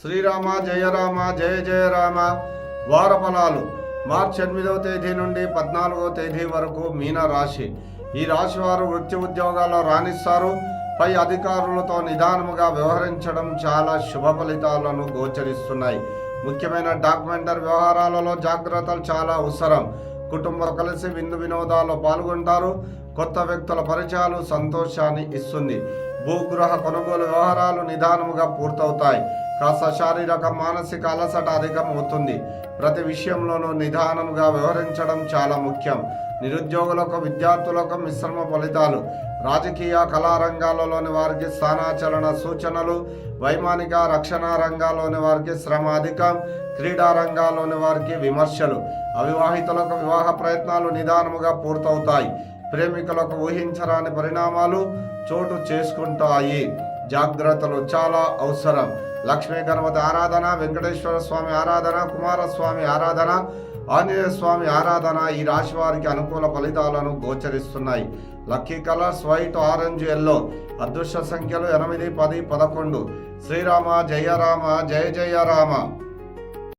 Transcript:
శ్రీరామ జయ రామ జయ జయ రామ. వార ఫలాలు మార్చి 8వ తేదీ నుండి 14వ తేదీ వరకు మీన రాశి. ఈ రాశి వారు వృత్తి ఉద్యోగాల్లో రాణిస్తారు. పై అధికారులతో నిదానముగా వ్యవహరించడం చాలా శుభ ఫలితాలను గోచరిస్తున్నాయి. ముఖ్యమైన డాక్యుమెంటరీ వ్యవహారాలలో జాగ్రత్తలు చాలా అవసరం. కుటుంబం కలిసి విందు వినోదాల్లో పాల్గొంటారు. కొత్త వ్యక్తుల పరిచయాలు సంతోషాన్ని ఇస్తుంది. భూగృహ కొనుగోలు వ్యవహారాలు నిదానముగా పూర్తవుతాయి. కాస్త శారీరక మానసిక అలసట అధికమవుతుంది. ప్రతి విషయంలోనూ నిదానముగా వ్యవహరించడం చాలా ముఖ్యం. నిరుద్యోగులకు విద్యార్థులకు మిశ్రమ ఫలితాలు. రాజకీయ కళారంగాలలోని వారికి స్థానాచలన సూచనలు. వైమానిక రక్షణ రంగాల్లోని వారికి శ్రమ అధికం. క్రీడా రంగాల్లోని వారికి విమర్శలు. అవివాహితులకు వివాహ ప్రయత్నాలు నిదానముగా పూర్తవుతాయి. ప్రేమికులకు ఊహించరాని పరిణామాలు చోటు చేసుకుంటాయి. జాగ్రత్తలు చాలా అవసరం. లక్ష్మీ గణపతి ఆరాధన, వెంకటేశ్వర స్వామి ఆరాధన, కుమారస్వామి ఆరాధన, ఆంజనేయ స్వామి ఆరాధన ఈ రాశి వారికి అనుకూల ఫలితాలను గోచరిస్తున్నాయి. Lucky colours white, orange, yellow. అదృష్ట సంఖ్యలు 8, 10, 11. శ్రీరామ జయ రామ జయ జయ రామ.